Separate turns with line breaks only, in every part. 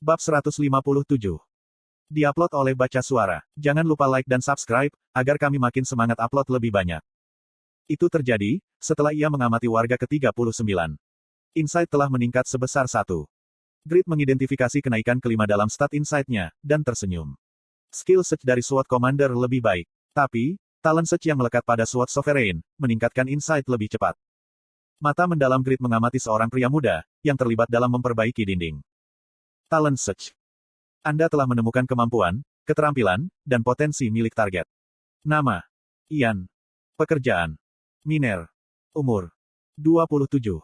Bab 157. Diupload oleh Baca Suara. Jangan lupa like dan subscribe, agar kami makin semangat upload lebih banyak. Itu terjadi, setelah ia mengamati warga ke-39. Insight telah meningkat sebesar 1. Grid mengidentifikasi kenaikan kelima dalam stat insight-nya, dan tersenyum. Skill search dari SWOT Commander lebih baik. Tapi, talent search yang melekat pada SWOT Sovereign, meningkatkan insight lebih cepat. Mata mendalam Grid mengamati seorang pria muda, yang terlibat dalam memperbaiki dinding. Talent search. Anda telah menemukan kemampuan, keterampilan, dan potensi milik target. Nama: Ian. Pekerjaan: miner. Umur: 27.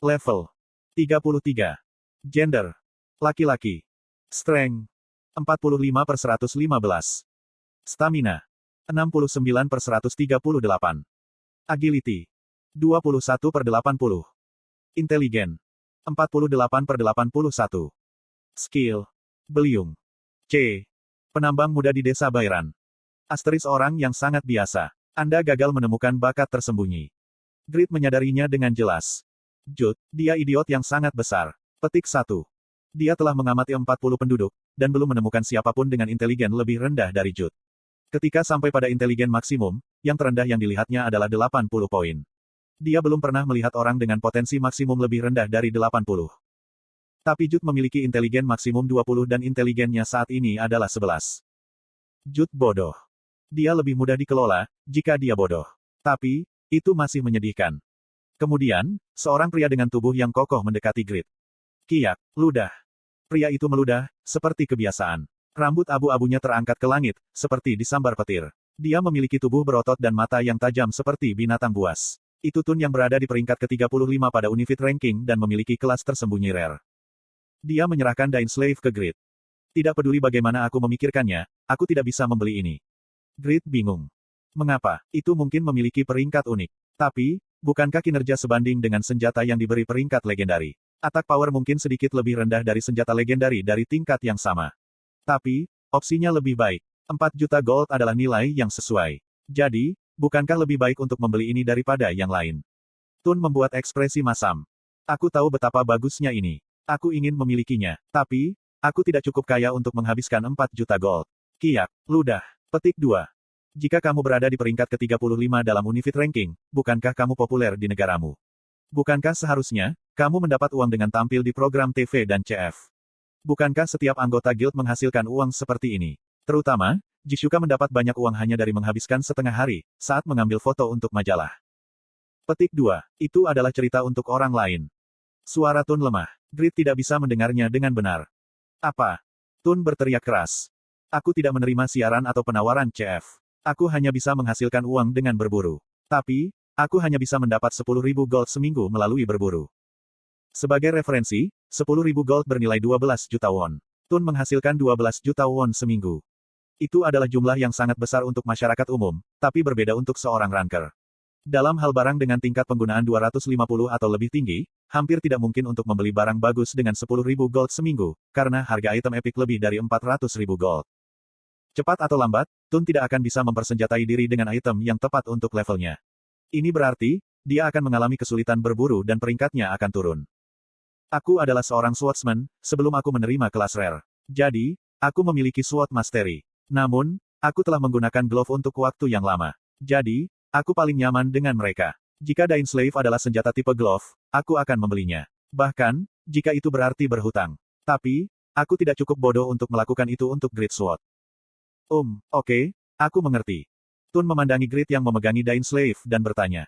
Level: 33. Gender: laki-laki. Strength: 45/115. Stamina: 69/138. Agility: 21/80. Intelijen: 48/81. Skill: Beliung. C. Penambang muda di desa Bairan. Asteris orang yang sangat biasa. Anda gagal menemukan bakat tersembunyi. Grid menyadarinya dengan jelas. Jude, dia idiot yang sangat besar. Petik 1. Dia telah mengamati 40 penduduk, dan belum menemukan siapapun dengan intelijen lebih rendah dari Jude. Ketika sampai pada intelijen maksimum, yang terendah yang dilihatnya adalah 80 poin. Dia belum pernah melihat orang dengan potensi maksimum lebih rendah dari 80. Tapi Jude memiliki intelijen maksimum 20 dan intelijennya saat ini adalah 11. Jude bodoh. Dia lebih mudah dikelola, jika dia bodoh. Tapi, itu masih menyedihkan. Kemudian, seorang pria dengan tubuh yang kokoh mendekati Grid. Kiak, ludah. Pria itu meludah, seperti kebiasaan. Rambut abu-abunya terangkat ke langit, seperti disambar petir. Dia memiliki tubuh berotot dan mata yang tajam seperti binatang buas. Itu Tun yang berada di peringkat ke-35 pada Unifit Ranking dan memiliki kelas tersembunyi rare. Dia menyerahkan Dainslave ke Grid. Tidak peduli bagaimana aku memikirkannya, aku tidak bisa membeli ini. Grid bingung. Mengapa? Itu mungkin memiliki peringkat unik. Tapi, bukankah kinerja sebanding dengan senjata yang diberi peringkat legendari? Attack power mungkin sedikit lebih rendah dari senjata legendari dari tingkat yang sama. Tapi, opsinya lebih baik. 4 juta gold adalah nilai yang sesuai. Jadi, bukankah lebih baik untuk membeli ini daripada yang lain? Tun membuat ekspresi masam. Aku tahu betapa bagusnya ini. Aku ingin memilikinya, tapi, aku tidak cukup kaya untuk menghabiskan 4 juta gold. Kiak, ludah. Petik 2. Jika kamu berada di peringkat ke-35 dalam Unifit Ranking, bukankah kamu populer di negaramu? Bukankah seharusnya, kamu mendapat uang dengan tampil di program TV dan CF? Bukankah setiap anggota guild menghasilkan uang seperti ini? Terutama, Jisuka mendapat banyak uang hanya dari menghabiskan setengah hari, saat mengambil foto untuk majalah. Petik 2. Itu adalah cerita untuk orang lain. Suara Tun lemah. Grid tidak bisa mendengarnya dengan benar. Apa? Tun berteriak keras. Aku tidak menerima siaran atau penawaran CF. Aku hanya bisa menghasilkan uang dengan berburu. Tapi, aku hanya bisa mendapat 10.000 gold seminggu melalui berburu. Sebagai referensi, 10.000 gold bernilai 12 juta won. Tun menghasilkan 12 juta won seminggu. Itu adalah jumlah yang sangat besar untuk masyarakat umum, tapi berbeda untuk seorang ranker. Dalam hal barang dengan tingkat penggunaan 250 atau lebih tinggi, hampir tidak mungkin untuk membeli barang bagus dengan 10.000 gold seminggu, karena harga item epic lebih dari 400.000 gold. Cepat atau lambat, Tun tidak akan bisa mempersenjatai diri dengan item yang tepat untuk levelnya. Ini berarti, dia akan mengalami kesulitan berburu dan peringkatnya akan turun. Aku adalah seorang swordsman, sebelum aku menerima kelas rare. Jadi, aku memiliki sword mastery. Namun, aku telah menggunakan glove untuk waktu yang lama. Jadi, aku paling nyaman dengan mereka. Jika Dainslave adalah senjata tipe glove, aku akan membelinya. Bahkan, jika itu berarti berhutang. Tapi, aku tidak cukup bodoh untuk melakukan itu untuk Great Sword. Oke, aku mengerti. Tun memandangi Grid yang memegangi Dainslave dan bertanya.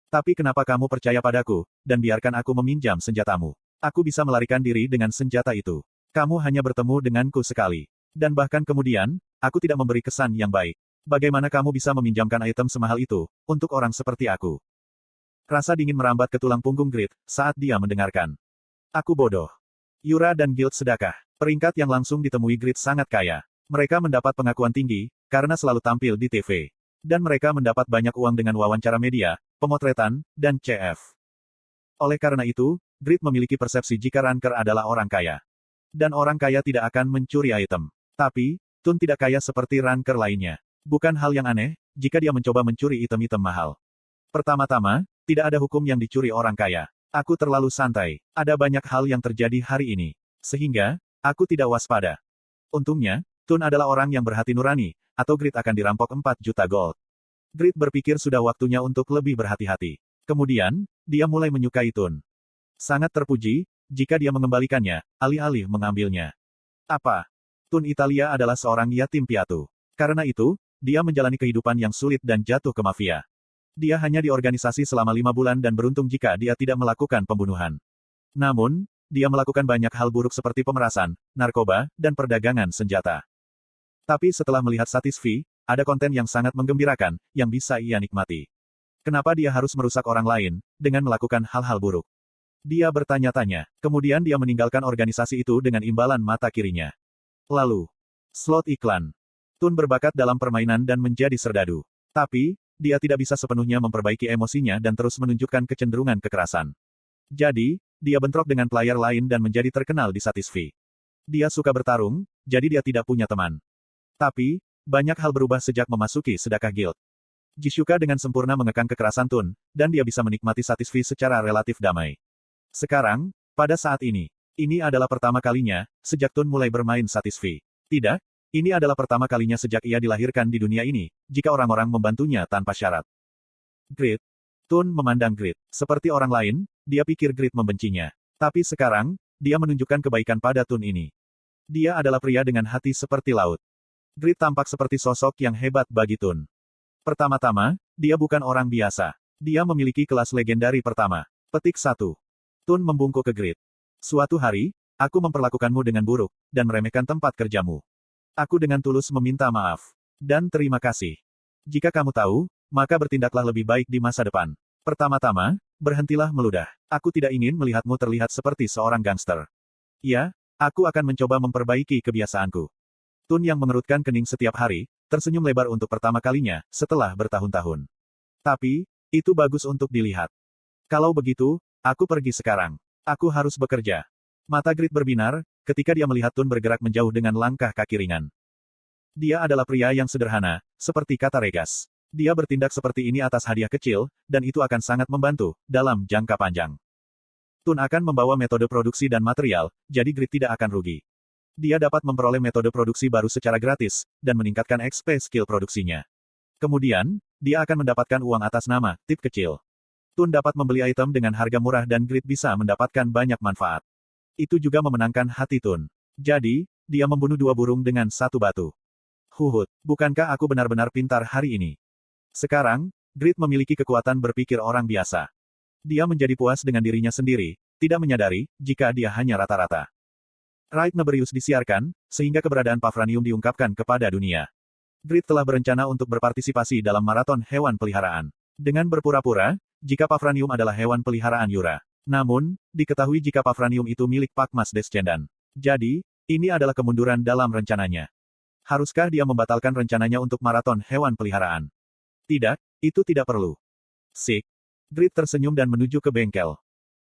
Tapi kenapa kamu percaya padaku, dan biarkan aku meminjam senjatamu? Aku bisa melarikan diri dengan senjata itu. Kamu hanya bertemu denganku sekali. Dan bahkan kemudian, aku tidak memberi kesan yang baik. Bagaimana kamu bisa meminjamkan item semahal itu, untuk orang seperti aku? Rasa dingin merambat ke tulang punggung Grid, saat dia mendengarkan. Aku bodoh. Yura dan Guild Sedekah. Peringkat yang langsung ditemui Grid sangat kaya. Mereka mendapat pengakuan tinggi, karena selalu tampil di TV. Dan mereka mendapat banyak uang dengan wawancara media, pemotretan, dan CF. Oleh karena itu, Grid memiliki persepsi jika ranker adalah orang kaya. Dan orang kaya tidak akan mencuri item. Tapi, Tun tidak kaya seperti ranker lainnya. Bukan hal yang aneh, jika dia mencoba mencuri item-item mahal. Pertama-tama, tidak ada hukum yang dicuri orang kaya. Aku terlalu santai. Ada banyak hal yang terjadi hari ini. Sehingga, Aku tidak waspada. Untungnya, Tun adalah orang yang berhati nurani, atau Grit akan dirampok 4 juta gold. Grit berpikir sudah waktunya untuk lebih berhati-hati. Kemudian, dia mulai menyukai Tun. Sangat terpuji, jika dia mengembalikannya, alih-alih mengambilnya. Apa? Tun Italia adalah seorang yatim piatu. Karena itu, dia menjalani kehidupan yang sulit dan jatuh ke mafia. Dia hanya di organisasi selama 5 bulan dan beruntung jika dia tidak melakukan pembunuhan. Namun, dia melakukan banyak hal buruk seperti pemerasan, narkoba, dan perdagangan senjata. Tapi setelah melihat Satisfy, ada konten yang sangat menggembirakan, yang bisa ia nikmati. Kenapa dia harus merusak orang lain, dengan melakukan hal-hal buruk? Dia bertanya-tanya. Kemudian dia meninggalkan organisasi itu dengan imbalan mata kirinya. Lalu, slot iklan. Tun berbakat dalam permainan dan menjadi serdadu. Tapi, dia tidak bisa sepenuhnya memperbaiki emosinya dan terus menunjukkan kecenderungan kekerasan. Jadi, dia bentrok dengan player lain dan menjadi terkenal di Satisfy. Dia suka bertarung, jadi dia tidak punya teman. Tapi, banyak hal berubah sejak memasuki sedekah guild. Jishuka dengan sempurna mengekang kekerasan Tun, dan dia bisa menikmati Satisfy secara relatif damai. Sekarang, pada saat ini adalah pertama kalinya, sejak Tun mulai bermain Satisfy. Tidak, ini adalah pertama kalinya sejak ia dilahirkan di dunia ini, jika orang-orang membantunya tanpa syarat. Grit. Tun memandang Grit. Seperti orang lain, dia pikir Grit membencinya. Tapi sekarang, dia menunjukkan kebaikan pada Tun ini. Dia adalah pria dengan hati seperti laut. Grit tampak seperti sosok yang hebat bagi Tun. Pertama-tama, dia bukan orang biasa. Dia memiliki kelas legendari pertama. Petik 1. Tun membungkuk ke Grit. Suatu hari, aku memperlakukanmu dengan buruk, dan meremehkan tempat kerjamu. Aku dengan tulus meminta maaf. Dan terima kasih. Jika kamu tahu, maka bertindaklah lebih baik di masa depan. Pertama-tama, berhentilah meludah. Aku tidak ingin melihatmu terlihat seperti seorang gangster. Ya, aku akan mencoba memperbaiki kebiasaanku. Tun yang mengerutkan kening setiap hari, tersenyum lebar untuk pertama kalinya, setelah bertahun-tahun. Tapi, itu bagus untuk dilihat. Kalau begitu, aku pergi sekarang. Aku harus bekerja. Mata Grit berbinar, ketika dia melihat Tun bergerak menjauh dengan langkah kaki ringan. Dia adalah pria yang sederhana, seperti kata Regas. Dia bertindak seperti ini atas hadiah kecil, dan itu akan sangat membantu, dalam jangka panjang. Tun akan membawa metode produksi dan material, jadi Grit tidak akan rugi. Dia dapat memperoleh metode produksi baru secara gratis, dan meningkatkan XP skill produksinya. Kemudian, dia akan mendapatkan uang atas nama tip kecil. Tun dapat membeli item dengan harga murah dan Grit bisa mendapatkan banyak manfaat. Itu juga memenangkan hati Tun. Jadi, dia membunuh 2 burung dengan 1 batu. Huhut, bukankah aku benar-benar pintar hari ini? Sekarang, Grit memiliki kekuatan berpikir orang biasa. Dia menjadi puas dengan dirinya sendiri, tidak menyadari, jika dia hanya rata-rata. Raid Nebrius disiarkan, sehingga keberadaan Pavranium diungkapkan kepada dunia. Grit telah berencana untuk berpartisipasi dalam maraton hewan peliharaan. Dengan berpura-pura, jika Pavranium adalah hewan peliharaan Yura. Namun, diketahui jika Pavranium itu milik Pakmas Descendan. Jadi, ini adalah kemunduran dalam rencananya. Haruskah dia membatalkan rencananya untuk maraton hewan peliharaan? Tidak, itu tidak perlu. Sik. Grit tersenyum dan menuju ke bengkel.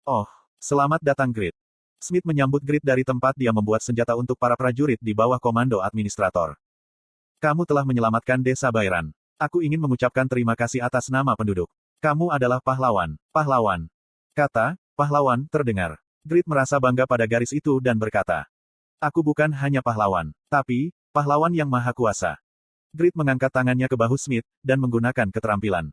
Oh, selamat datang Grit. Smith menyambut Grit dari tempat dia membuat senjata untuk para prajurit di bawah komando administrator. Kamu telah menyelamatkan desa Bairan. Aku ingin mengucapkan terima kasih atas nama penduduk. Kamu adalah pahlawan. Pahlawan. Kata pahlawan terdengar. Grit merasa bangga pada garis itu dan berkata, aku bukan hanya pahlawan, tapi pahlawan yang maha kuasa. Grit mengangkat tangannya ke bahu Smith, dan menggunakan keterampilan.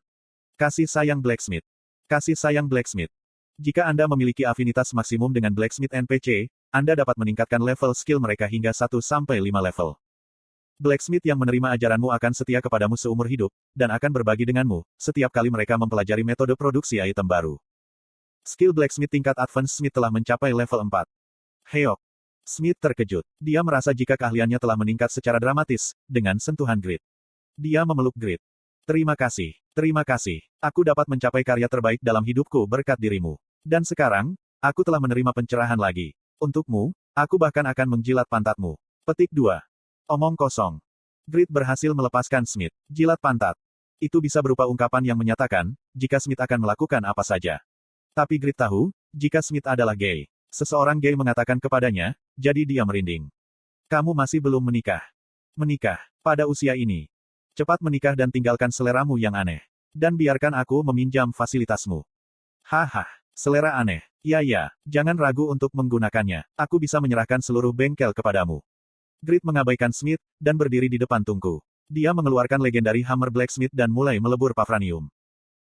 Kasih sayang Blacksmith. Kasih sayang Blacksmith. Jika Anda memiliki afinitas maksimum dengan Blacksmith NPC, Anda dapat meningkatkan level skill mereka hingga 1-5 level. Blacksmith yang menerima ajaranmu akan setia kepadamu seumur hidup, dan akan berbagi denganmu, setiap kali mereka mempelajari metode produksi item baru. Skill Blacksmith tingkat Advance Smith telah mencapai level 4. Heok. Smith terkejut. Dia merasa jika keahliannya telah meningkat secara dramatis, dengan sentuhan Grit. Dia memeluk Grit. Terima kasih. Terima kasih. Aku dapat mencapai karya terbaik dalam hidupku berkat dirimu. Dan sekarang, aku telah menerima pencerahan lagi. Untukmu, aku bahkan akan menjilat pantatmu. Petik 2. Omong kosong. Grit berhasil melepaskan Smith. Jilat pantat. Itu bisa berupa ungkapan yang menyatakan, jika Smith akan melakukan apa saja. Tapi Grit tahu, jika Smith adalah gay. Seseorang gay mengatakan kepadanya, jadi dia merinding. Kamu masih belum menikah. Menikah. Pada usia ini. Cepat menikah dan tinggalkan seleramu yang aneh. Dan biarkan aku meminjam fasilitasmu. Haha, selera aneh. Ya, jangan ragu untuk menggunakannya. Aku bisa menyerahkan seluruh bengkel kepadamu. Grid mengabaikan Smith, dan berdiri di depan tungku. Dia mengeluarkan legendary Hammer Blacksmith dan mulai melebur Pavranium.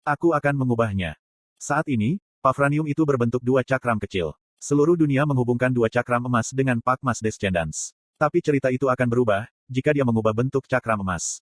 Aku akan mengubahnya. Saat ini, Pavranium itu berbentuk dua cakram kecil. Seluruh dunia menghubungkan dua cakram emas dengan Pakmas Descendants. Tapi cerita itu akan berubah, jika dia mengubah bentuk cakram emas.